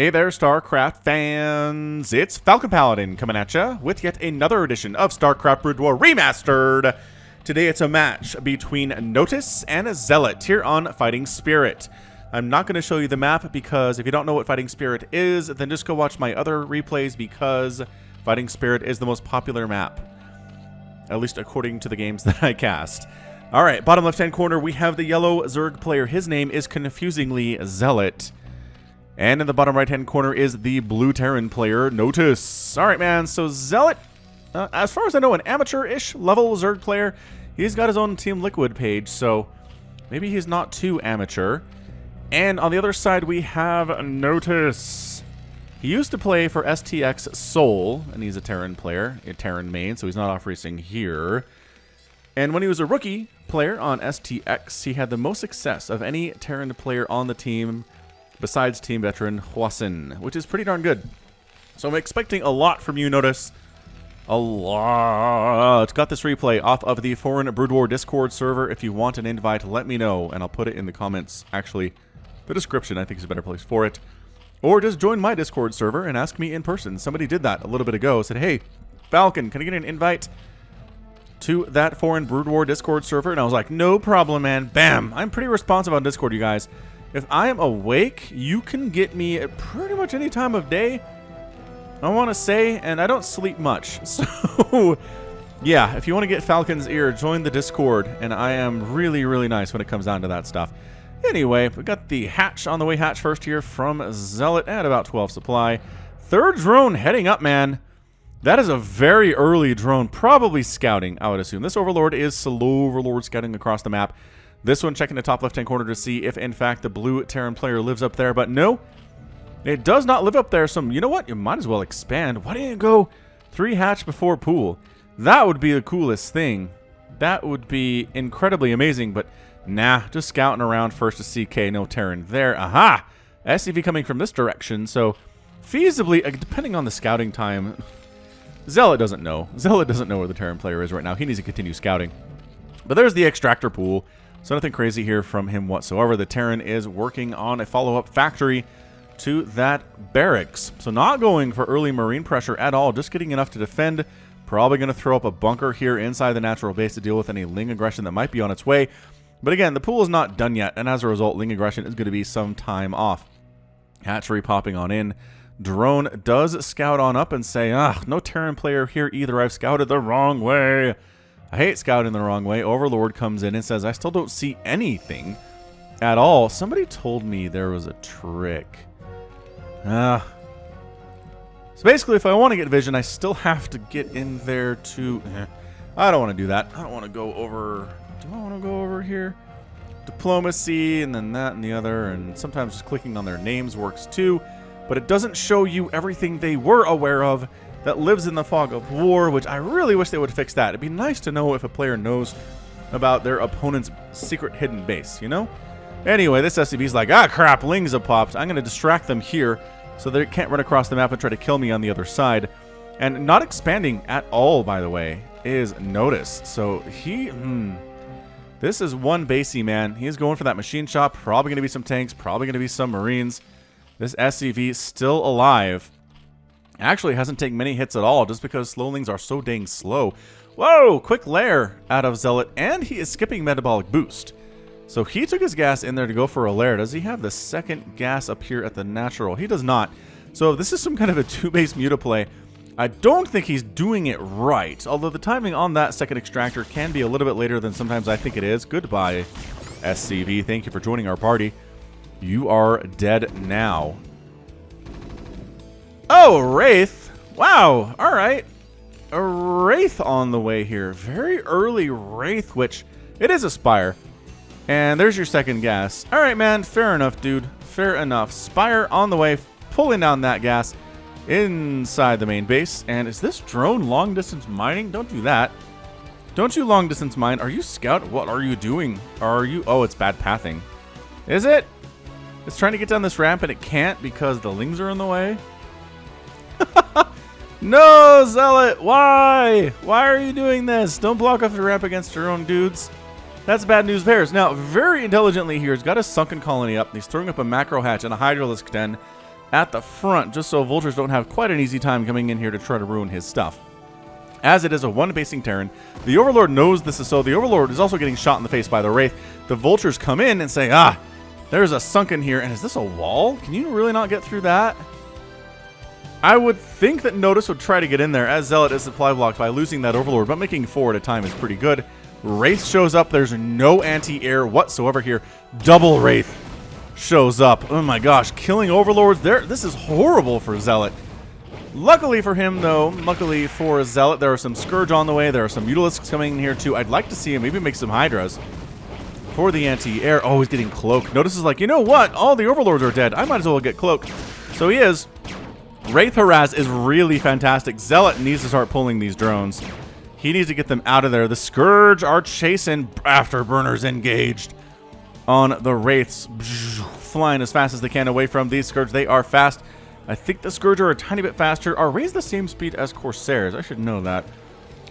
Hey there, StarCraft fans! It's Falcon Paladin coming at ya with yet another edition of StarCraft Brood War Remastered. Today it's a match between Notice and Zealot here on Fighting Spirit. I'm not going to show you the map because if you don't know what Fighting Spirit is, then just go watch my other replays because Fighting Spirit is the most popular map. At least according to the games that I cast. Alright, bottom left-hand corner we have the yellow Zerg player. His name is confusingly Zelot. And in the bottom right-hand corner is the blue Terran player, Notice. All right, man, so Zelot, as far as I know, an amateur-ish level Zerg player. He's got his own Team Liquid page, so maybe he's not too amateur. And on the other side, we have Notice. He used to play for STX Seoul, and he's a Terran player, a Terran main, so he's not off racing here. And when he was a rookie player on STX, he had the most success of any Terran player on the team, besides team veteran Hwasin, which is pretty darn good. So I'm expecting a lot from you, Notice. A lot. Got this replay off of the Foreign Brood War Discord server. If you want an invite, let me know, and I'll put it in the comments. Actually, the description, I think, is a better place for it. Or just join my Discord server and ask me in person. Somebody did that a little bit ago. Said, hey, Falcon, can I get an invite to that Foreign Brood War Discord server? And I was like, no problem, man. Bam. I'm pretty responsive on Discord, you guys. If I am awake, you can get me at pretty much any time of day, I want to say, and I don't sleep much. So, yeah, if you want to get Falcon's ear, join the Discord, and I am really, really nice when it comes down to that stuff. Anyway, we got the hatch on the way, hatch first here from Zealot at about 12 supply. Third drone heading up, man. That is a very early drone, probably scouting, I would assume. This Overlord is slow Overlord scouting across the map. This one checking the top left-hand corner to see if, in fact, the blue Terran player lives up there. But no, it does not live up there. So, you know what? You might as well expand. Why didn't you go 3 hatch before pool? That would be the coolest thing. That would be incredibly amazing. But, nah, just scouting around first to see, okay, no Terran there. Aha! SCV coming from this direction. So, feasibly, depending on the scouting time, Zealot doesn't know. Zealot doesn't know where the Terran player is right now. He needs to continue scouting. But there's the extractor pool. So nothing crazy here from him whatsoever. The Terran is working on a follow-up factory to that barracks. So not going for early marine pressure at all, just getting enough to defend. Probably going to throw up a bunker here inside the natural base to deal with any Ling aggression that might be on its way. But again, the pool is not done yet, and as a result, Ling aggression is going to be some time off. Hatchery popping on in. Drone does scout on up and say, no Terran player here either. I've scouted the wrong way. I hate scouting the wrong way. Overlord comes in and says, I still don't see anything at all. Somebody told me there was a trick. So basically, if I want to get vision, I still have to get in there to... I don't want to do that. I don't want to go over... Do I want to go over here? Diplomacy, and then that and the other, and sometimes just clicking on their names works too. But it doesn't show you everything they were aware of that lives in the fog of war, which I really wish they would fix that. It'd be nice to know if a player knows about their opponent's secret hidden base, you know? Anyway, this SCV's like, crap, Lings have popped. I'm going to distract them here so they can't run across the map and try to kill me on the other side. And not expanding at all, by the way, is Notice. So he, this is one basey, man. He's going for that machine shop. Probably going to be some tanks, probably going to be some Marines. This SCV still alive. Actually hasn't taken many hits at all just because slowlings are so dang slow. Whoa, quick lair out of Zealot, and he is skipping metabolic boost. So he took his gas in there to go for a lair. Does he have the second gas up here at the natural? He does not. So this is some kind of a 2-base mutaplay. I don't think he's doing it right, although the timing on that second extractor can be a little bit later than sometimes I think it is. Goodbye, SCV. Thank you for joining our party. You are dead now. Oh, Wraith. Wow. All right. A Wraith on the way here. Very early Wraith, which it is a Spire. And there's your second gas. All right, man. Fair enough, dude. Fair enough. Spire on the way, pulling down that gas inside the main base. And is this drone long-distance mining? Don't do that. Don't you long-distance mine. Are you scout? What are you doing? Are you... Oh, it's bad pathing. Is it? It's trying to get down this ramp and it can't because the Lings are in the way? No, Zealot! Why? Why are you doing this? Don't block off the ramp against your own dudes. That's bad news bears. Now, very intelligently here, he's got a sunken colony up. He's throwing up a macro hatch and a hydralisk den at the front, just so vultures don't have quite an easy time coming in here to try to ruin his stuff. As it is a one-basing Terran, the Overlord knows this is so. The Overlord is also getting shot in the face by the Wraith. The vultures come in and say, ah, there's a sunken here. And is this a wall? Can you really not get through that? I would think that Notice would try to get in there, as Zealot is supply blocked by losing that Overlord, but making 4 at a time is pretty good. Wraith shows up. There's no anti-air whatsoever here. Double Wraith shows up. Oh my gosh, killing Overlords there. This is horrible for Zealot. Luckily for him, though, luckily for Zealot, there are some Scourge on the way. There are some Mutalisks coming in here, too. I'd like to see him maybe make some Hydras for the anti-air. Oh, he's getting Cloak. Notice is like, you know what? All the Overlords are dead. I might as well get Cloak. So he is. Wraith Harass is really fantastic. Zealot needs to start pulling these drones. He needs to get them out of there. The Scourge are chasing Afterburners engaged on the Wraiths. Flying as fast as they can away from these Scourge. They are fast. I think the Scourge are a tiny bit faster. Are Wraiths the same speed as Corsairs? I should know that.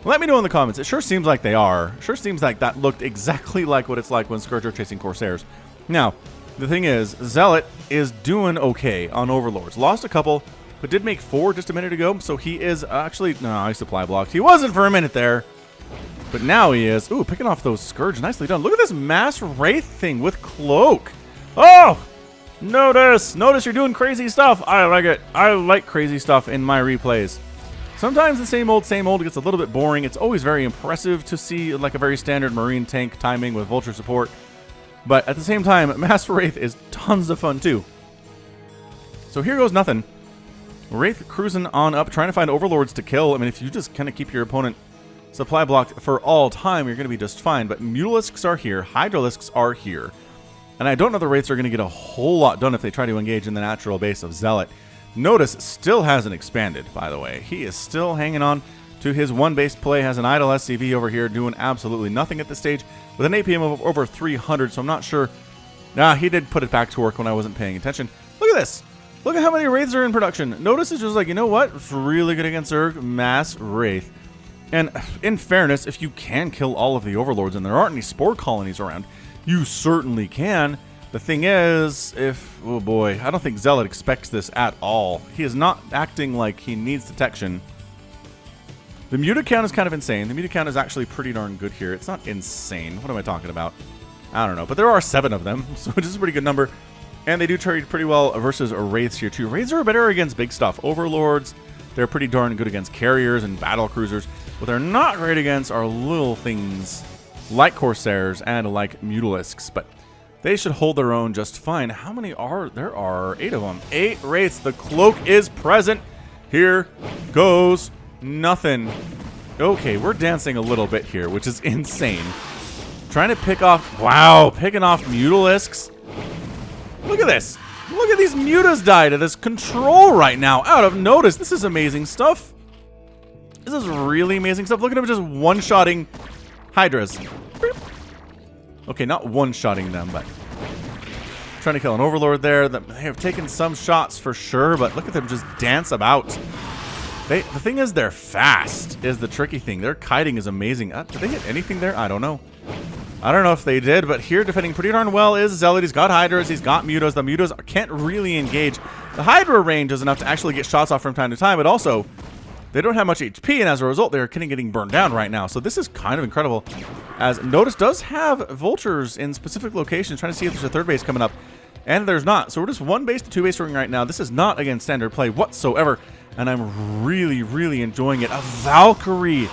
Let me know in the comments. It sure seems like they are. It sure seems like that looked exactly like what it's like when Scourge are chasing Corsairs. Now, the thing is, Zealot is doing okay on Overlords. Lost a couple, but did make 4 just a minute ago. So he is actually... No, he supply blocked. He wasn't for a minute there. But now he is. Ooh, picking off those Scourge. Nicely done. Look at this mass Wraith thing with Cloak. Oh! Notice you're doing crazy stuff. I like it. I like crazy stuff in my replays. Sometimes the same old gets a little bit boring. It's always very impressive to see like a very standard Marine tank timing with Vulture support. But at the same time, Master Wraith is tons of fun too. So here goes nothing. Wraith cruising on up, trying to find Overlords to kill. I mean, if you just kind of keep your opponent supply blocked for all time, you're going to be just fine. But Mutalisks are here. Hydralisks are here. And I don't know the Wraiths are going to get a whole lot done if they try to engage in the natural base of Zealot. Notice still hasn't expanded, by the way. He is still hanging on to his one base play, has an idle SCV over here doing absolutely nothing at this stage with an APM of over 300, so I'm not sure. Nah, he did put it back to work when I wasn't paying attention. Look at this. Look at how many Wraiths are in production. Notice is just like, you know what? It's really good against Zerg. Mass Wraith. And in fairness, if you can kill all of the Overlords and there aren't any Spore colonies around, you certainly can. The thing is, oh boy, I don't think Zealot expects this at all. He is not acting like he needs detection. The muta count is kind of insane. The muta count is actually pretty darn good here. It's not insane. What am I talking about? I don't know. But there are 7 of them, so it is a pretty good number. And they do trade pretty well versus Wraiths here too. Wraiths are better against big stuff. Overlords, they're pretty darn good against carriers and battle cruisers. What they're not great against are little things like Corsairs and like Mutalisks, but they should hold their own just fine. How many are there? Are 8 of them. 8 Wraiths. The Cloak is present. Here goes nothing. Okay, we're dancing a little bit here, which is insane. Trying to pick off... Wow, picking off Mutalisks. Look at this. Look at these Mutas die to this control right now. Out of Notice. This is amazing stuff. This is really amazing stuff. Look at him just one-shotting Hydras. Okay, not one-shotting them, but trying to kill an Overlord there. They have taken some shots for sure, but look at them just dance about. The thing is, they're fast, is the tricky thing. Their kiting is amazing. Did they hit anything there? I don't know. I don't know if they did, but here defending pretty darn well is Zealot. He's got Hydras, he's got Mutas. The Mutas can't really engage. The Hydra range is enough to actually get shots off from time to time, but also they don't have much HP, and as a result, they're getting burned down right now. So this is kind of incredible, as Notice does have Vultures in specific locations, trying to see if there's a third base coming up, and there's not. So we're just 1 base to 2 base ring right now. This is not, again, standard play whatsoever, and I'm really, really enjoying it. A Valkyrie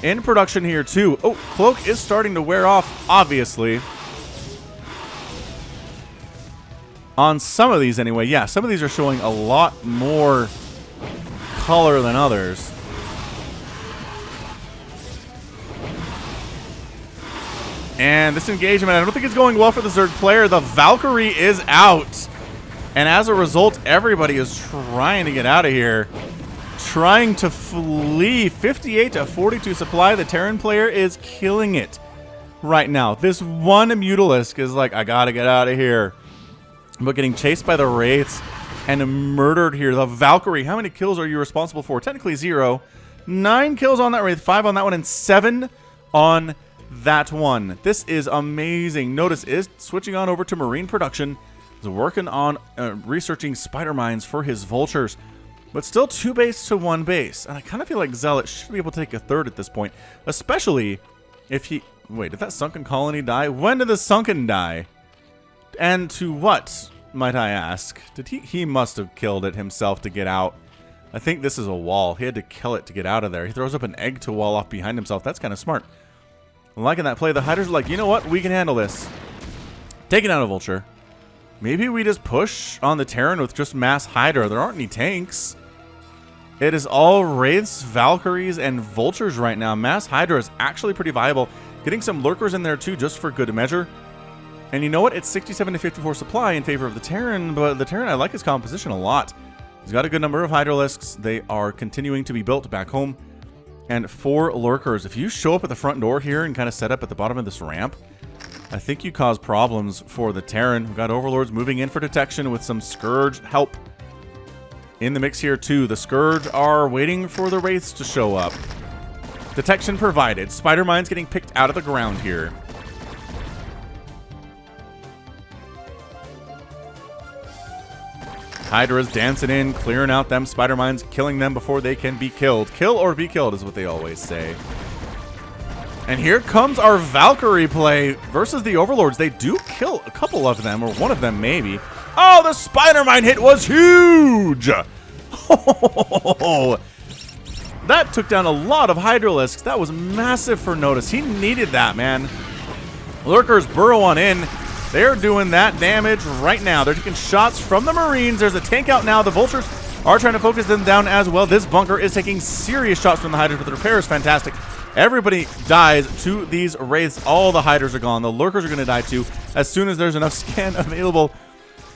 in production here, too. Oh, Cloak is starting to wear off, obviously. On some of these, anyway. Yeah, some of these are showing a lot more color than others. And this engagement, I don't think it's going well for the Zerg player. The Valkyrie is out. And as a result, everybody is trying to get out of here. Trying to flee. 58 to 42 supply. The Terran player is killing it right now. This one Mutalisk is like, I gotta get out of here. But getting chased by the Wraiths and murdered here. The Valkyrie, how many kills are you responsible for? Technically 0. 9 kills on that Wraith, 5 on that one, and 7 on that one. This is amazing. Notice is switching on over to Marine production. He's working on researching spider mines for his vultures. But still 2 base to 1 base. And I kind of feel like Zelot should be able to take a third at this point. Especially if he... Wait, did that sunken colony die? When did the sunken die? And to what, might I ask? Did he must have killed it himself to get out. I think this is a wall. He had to kill it to get out of there. He throws up an egg to wall off behind himself. That's kind of smart. I'm liking that play. The Hydras are like, you know what? We can handle this. Taking out a vulture. Maybe we just push on the Terran with just mass Hydra. There aren't any tanks. It is all Wraiths, Valkyries, and Vultures right now. Mass Hydra is actually pretty viable. Getting some Lurkers in there too, just for good measure. And you know what? It's 67 to 54 supply in favor of the Terran, but the Terran, I like his composition a lot. He's got a good number of Hydralisks. They are continuing to be built back home. And 4 Lurkers. If you show up at the front door here and kind of set up at the bottom of this ramp, I think you cause problems for the Terran. We've got Overlords moving in for detection with some Scourge help in the mix here too. The Scourge are waiting for the Wraiths to show up. Detection provided. Spider mines getting picked out of the ground here. Hydra's dancing in, clearing out them spider mines, killing them before they can be killed. Kill or be killed is what they always say. And here comes our Valkyrie play versus the Overlords. They do kill a couple of them, or one of them maybe. Oh, the spider mine hit was huge! Oh, that took down a lot of Hydralisks. That was massive for Notice. He needed that, man. Lurkers burrow on in. They're doing that damage right now. They're taking shots from the Marines. There's a tank out now. The Vultures are trying to focus them down as well. This bunker is taking serious shots from the Hydras, but the repair is fantastic. Everybody dies to these Wraiths. All the Hydras are gone. The Lurkers are going to die too as soon as there's enough scan available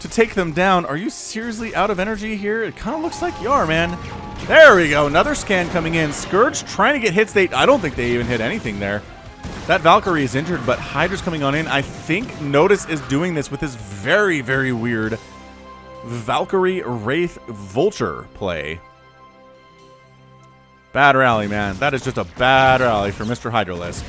to take them down. Are you seriously out of energy here? It kind of looks like you are, man. There we go. Another scan coming in. Scourge trying to get hits. I don't think they even hit anything there. That Valkyrie is injured, but Hydra's coming on in. I think Notice is doing this with his very, very weird Valkyrie Wraith Vulture play. Bad rally, man. That is just a bad rally for Mr. Hydralisk.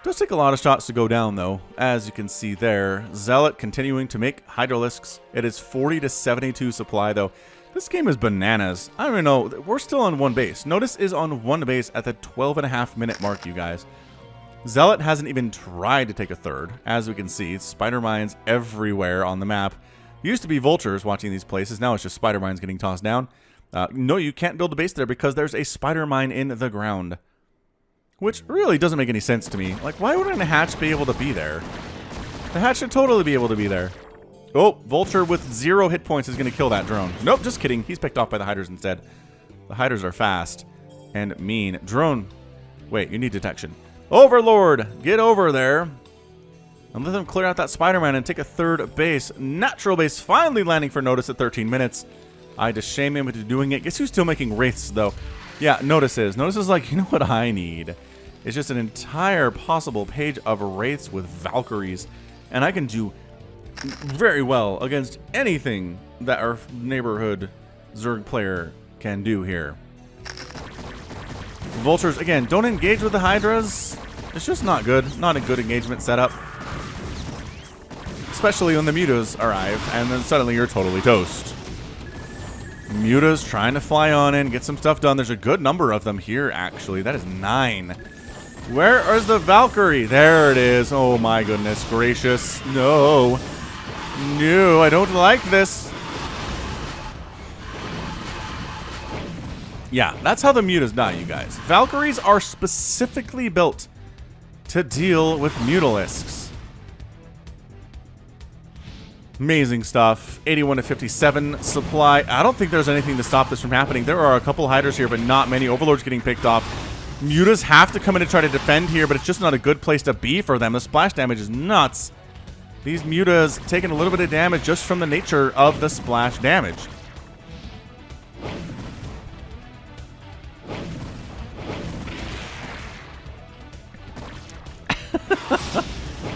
Does take a lot of shots to go down, though, as you can see there. Zelot continuing to make Hydralisks. It is 40 to 72 supply, though. This game is bananas. I don't even know. We're still on 1 base. Notice is on 1 base at the 12.5-minute mark, you guys. Zelot hasn't even tried to take a third. As we can see, spider mines everywhere on the map. Used to be Vultures watching these places. Now it's just spider mines getting tossed down. No, you can't build a base there because there's a spider mine in the ground. Which really doesn't make any sense to me. Like, why wouldn't a hatch be able to be there? The hatch should totally be able to be there. Oh, Vulture with 0 hit points is going to kill that drone. Nope, just kidding. He's picked off by the Hydras instead. The Hydras are fast and mean. Drone. Wait, you need detection. Overlord, get over there. And let them clear out that Spider-Man and take a third base. Natural base finally landing for Notice at 13 minutes. I just shame him into doing it. Guess who's still making Wraiths, though? Yeah, Notice is. Notice is like, you know what I need? It's just an entire possible page of Wraiths with Valkyries. And I can do very well against anything that our neighborhood Zerg player can do here. Vultures, again, don't engage with the Hydras. It's just not good. Not a good engagement setup. Especially when the Mutas arrive, and then suddenly you're totally toast. Mutas trying to fly on in, get some stuff done. There's a good number of them here, actually. That is 9. Where is the Valkyrie? There it is. Oh my goodness gracious. No. No, I don't like this. Yeah, that's how the Mutas die, you guys. Valkyries are specifically built to deal with Mutalisks. Amazing stuff. 81 to 57 supply. I don't think there's anything to stop this from happening. There are a couple Hydras here, but not many. Overlords getting picked off. Mutas have to come in and try to defend here, but it's just not a good place to be for them. The splash damage is nuts. These Mutas taking a little bit of damage just from the nature of the splash damage.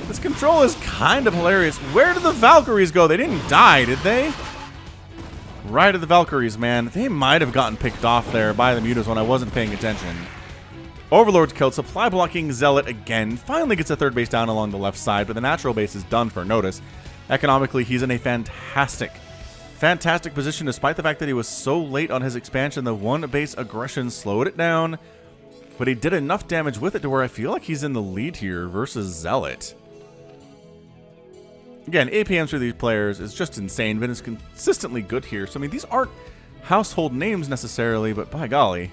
This control is kind of hilarious. Where did the Valkyries go? They didn't die, did they? Right at the Valkyries, man. They might have gotten picked off there by the Mutas when I wasn't paying attention. Overlord's killed. Supply blocking Zelot again. Finally gets a third base down along the left side, but the natural base is done for Notice. Economically, he's in a fantastic position, despite the fact that he was so late on his expansion. The one base aggression slowed it down, but he did enough damage with it to where I feel like he's in the lead here versus Zelot. Again, APMs for these players is just insane, but it's consistently good here. So, I mean, these aren't household names necessarily, but by golly,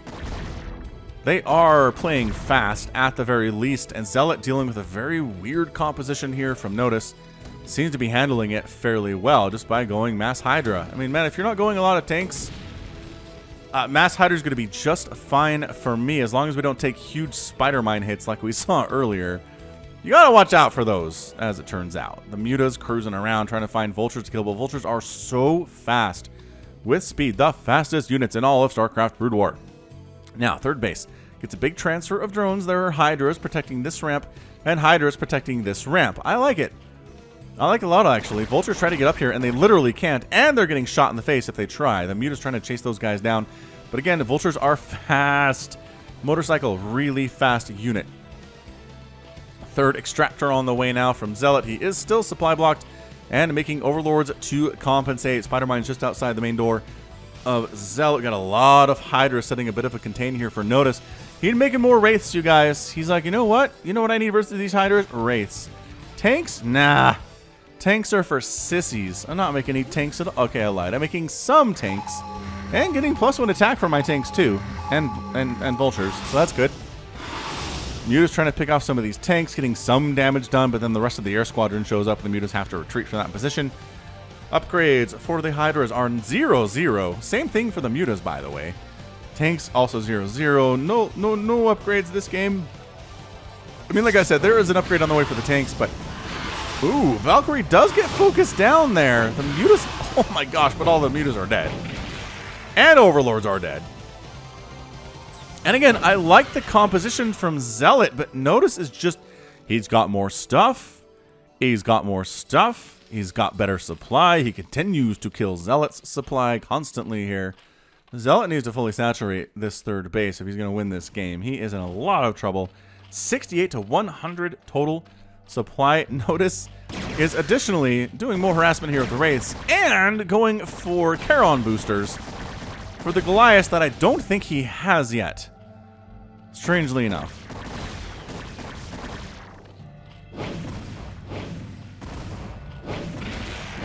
they are playing fast at the very least. And Zelot, dealing with a very weird composition here from Notice, seems to be handling it fairly well just by going Mass Hydra. I mean, man, if you're not going a lot of tanks, Mass Hydra is going to be just fine for me as long as we don't take huge spider mine hits like we saw earlier. You gotta watch out for those, as it turns out. The Muta's cruising around trying to find vultures to kill, but vultures are so fast with speed, the fastest units in all of StarCraft Brood War. Now, third base gets a big transfer of drones. There are Hydras protecting this ramp, and Hydras protecting this ramp. I like it. I like it a lot, actually. Vultures try to get up here, and they literally can't, and they're getting shot in the face if they try. The Muta's trying to chase those guys down, but again, the Vultures are fast. Motorcycle, really fast unit. Third extractor on the way now from Zelot. He is still supply blocked and making overlords to compensate. Spider Mine's just outside the main door of Zelot. Got a lot of Hydra setting a bit of a contain here for Notice. He's making more Wraiths, you guys. He's like, you know what? You know what I need versus these Hydras? Wraiths. Tanks? Nah. Tanks are for sissies. I'm not making any tanks at all. Okay, I lied. I'm making some tanks and getting +1 attack for my tanks too, and vultures. So that's good. Muta's trying to pick off some of these tanks, getting some damage done, but then the rest of the air squadron shows up, and the Mutas have to retreat from that position. Upgrades for the Hydras are 0-0. Same thing for the Mutas, by the way. Tanks also 0-0. No upgrades this game. I mean, like I said, there is an upgrade on the way for the tanks, but ooh, Valkyrie does get focused down there. The Mutas, oh my gosh, but all the Mutas are dead, and Overlords are dead. And again, I like the composition from Zelot, but Notice is just, he's got more stuff. He's got more stuff. He's got better supply. He continues to kill Zelot's supply constantly here. Zelot needs to fully saturate this third base if he's going to win this game. He is in a lot of trouble. 68 to 100 total supply. Notice is additionally doing more harassment here with the Wraiths and going for Charon boosters for the Goliath that I don't think he has yet, strangely enough.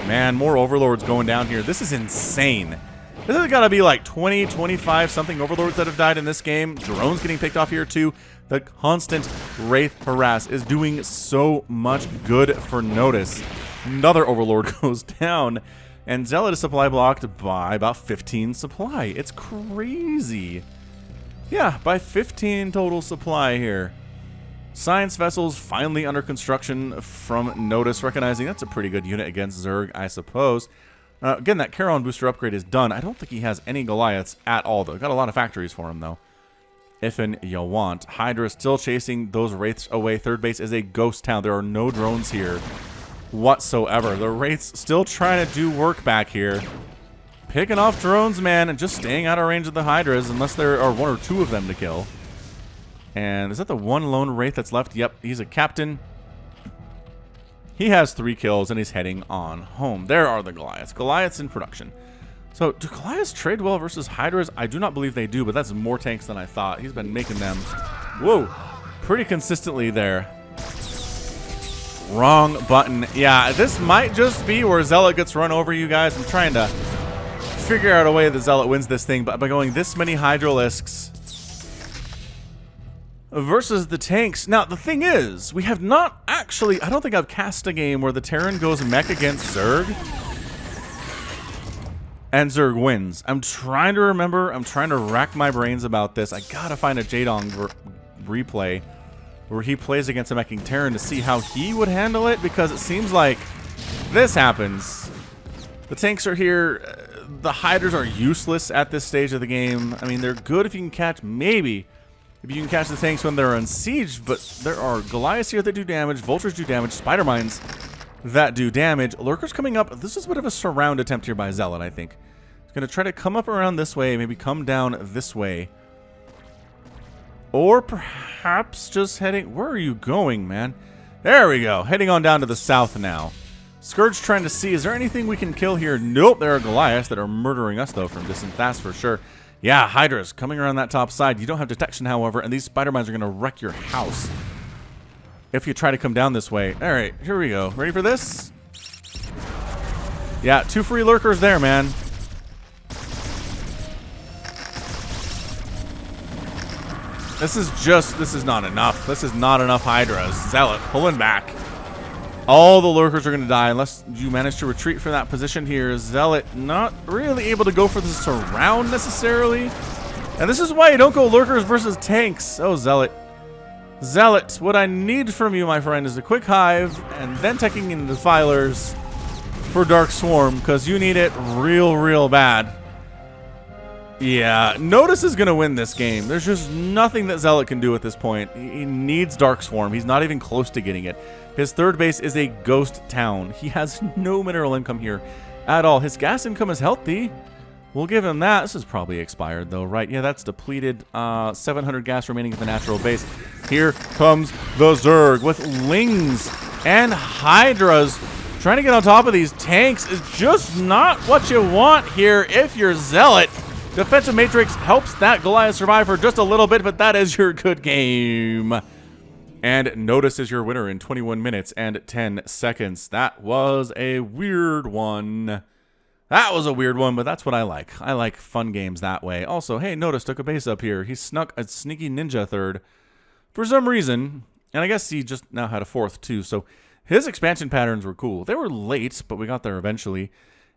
Man, more Overlords going down here. This is insane. This has got to be like 20, 25 something Overlords that have died in this game. Drones getting picked off here too. The constant Wraith harass is doing so much good for Notice. Another Overlord goes down. And Zelot is supply blocked by about 15 supply. It's crazy. Yeah, by 15 total supply here. Science vessels finally under construction from Notice, recognizing that's a pretty good unit against Zerg, I suppose. Again, that Charon booster upgrade is done. I don't think he has any Goliaths at all, though. Got a lot of factories for him, though. If you want. Hydra still chasing those Wraiths away. Third base is a ghost town. There are no drones here whatsoever. The Wraiths still trying to do work back here. Picking off drones, man, and just staying out of range of the Hydras unless there are one or two of them to kill. And is that the one lone Wraith that's left? Yep, he's a captain. He has 3 kills and he's heading on home. There are the Goliaths. Goliaths in production. So, do Goliaths trade well versus Hydras? I do not believe they do, but that's more tanks than I thought. He's been making them, whoa, pretty consistently there. Wrong button. Yeah, this might just be where Zelot gets run over, you guys. I'm trying to figure out a way that Zelot wins this thing, but by going this many Hydralisks versus the tanks. Now, the thing is, we have not actually, I don't think I've cast a game where the Terran goes mech against Zerg and Zerg wins. I'm trying to remember. I'm trying to rack my brains about this. I gotta find a Jadong replay where he plays against a meching Terran to see how he would handle it, because it seems like this happens. The tanks are here. The Hydras are useless at this stage of the game. I mean, they're good if you can catch, maybe, if you can catch the tanks when they're on siege, but there are Goliaths here that do damage, Vultures do damage, Spider Mines that do damage. Lurkers coming up. This is a bit of a surround attempt here by Zelot, I think. He's going to try to come up around this way, maybe come down this way. Or perhaps just heading... Where are you going, man? There we go. Heading on down to the south now. Scourge trying to see, is there anything we can kill here? Nope, there are Goliaths that are murdering us, though, from distance. That's for sure. Yeah, Hydra's coming around that top side. You don't have detection, however, and these spider mines are going to wreck your house if you try to come down this way. All right, here we go. Ready for this? Yeah, 2 free lurkers there, man. This is not enough. This is not enough Hydras. Zealot pulling back. All the lurkers are going to die unless you manage to retreat from that position here. Zealot not really able to go for the surround necessarily. And this is why you don't go lurkers versus tanks. Oh, Zealot. Zealot, what I need from you, my friend, is a quick hive and then taking in the defilers for Dark Swarm, because you need it real bad. Yeah, Notice is going to win this game. There's just nothing that Zealot can do at this point. He needs Dark Swarm. He's not even close to getting it. His third base is a ghost town. He has no mineral income here at all. His gas income is healthy. We'll give him that. This is probably expired, though, right? Yeah, that's depleted. 700 gas remaining at the natural base. Here comes the Zerg with Lings and Hydras. Trying to get on top of these tanks is just not what you want here if you're Zealot. Defensive Matrix helps that Goliath survive for just a little bit, but that is your good game. And Notice is your winner in 21 minutes and 10 seconds. That was a weird one. That was a weird one, but that's what I like. I like fun games that way. Also, hey, Notice took a base up here. He snuck a sneaky ninja third for some reason. And I guess he just now had a fourth too. So his expansion patterns were cool. They were late, but we got there eventually.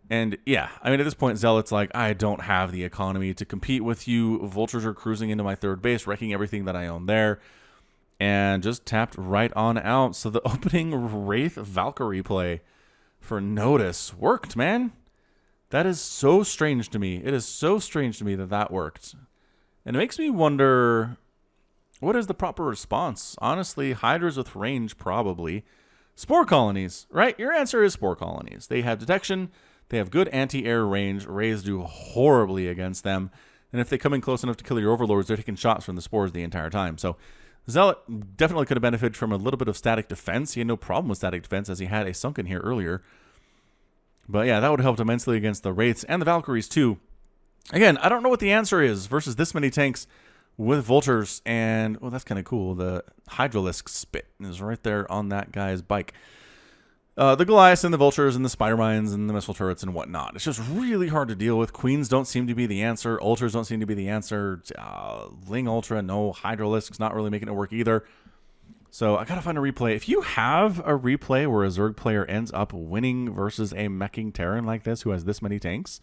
And yeah, I mean, at this point, Zealot's like, I don't have the economy to compete with you. Vultures are cruising into my third base, wrecking everything that I own there. And just tapped right on out. So the opening Wraith Valkyrie play for Notice worked, man. That is so strange to me. It is so strange to me that that worked. And it makes me wonder, what is the proper response? Honestly, Hydras with range, probably. Spore colonies, right? Your answer is spore colonies. They have detection. They have good anti-air range. Rays do horribly against them. And if they come in close enough to kill your overlords, they're taking shots from the spores the entire time. So Zealot definitely could have benefited from a little bit of static defense. He had no problem with static defense as he had a Sunken here earlier. But yeah, that would have helped immensely against the Wraiths and the Valkyries too. Again, I don't know what the answer is versus this many tanks with Vultures. And, well, that's kind of cool. The Hydralisk spit is right there on that guy's bike. The Goliaths and the Vultures and the Spider Mines and the missile turrets and whatnot. It's just really hard to deal with. Queens don't seem to be the answer. Ultras don't seem to be the answer. Ling Ultra, no. Hydralisk's not really making it work either. So I gotta find a replay. If you have a replay where a Zerg player ends up winning versus a meching Terran like this who has this many tanks,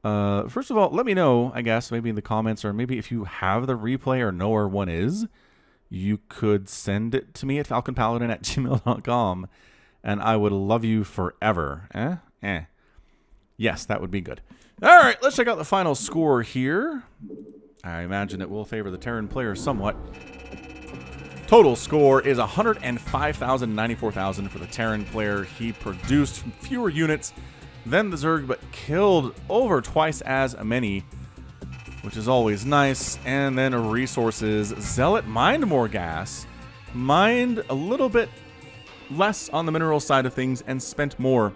first of all, let me know, I guess, maybe in the comments, or maybe if you have the replay or know where one is, you could send it to me at falconpaladin@gmail.com. And I would love you forever. Yes, that would be good. All right, let's check out the final score here. I imagine it will favor the Terran player somewhat. Total score is 105,000, 94,000 for the Terran player. He produced fewer units than the Zerg, but killed over twice as many, which is always nice. And then resources. Zealot mined more gas, mined a little bit less on the mineral side of things, and spent more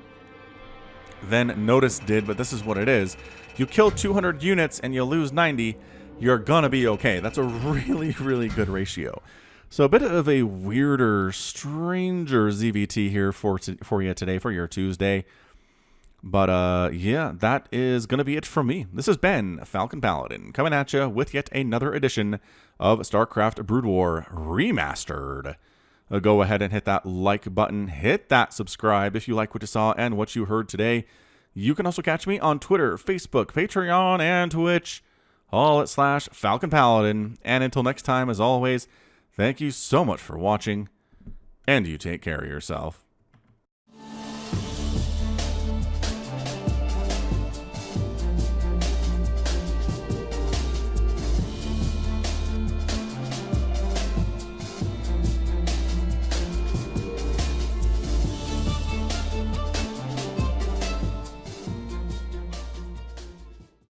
than Notice did, but this is what it is. You kill 200 units and you lose 90, you're gonna be okay. That's a really good ratio. So a bit of a weirder, stranger ZVT here for you today, for your Tuesday. But yeah, that is gonna be it from me. This has been Falcon Paladin, coming at you with yet another edition of StarCraft Brood War Remastered. Go ahead and hit that like button. Hit that subscribe if you like what you saw and what you heard today. You can also catch me on Twitter, Facebook, Patreon, and Twitch, all at /Falcon Paladin. And until next time, as always, thank you so much for watching, and you take care of yourself.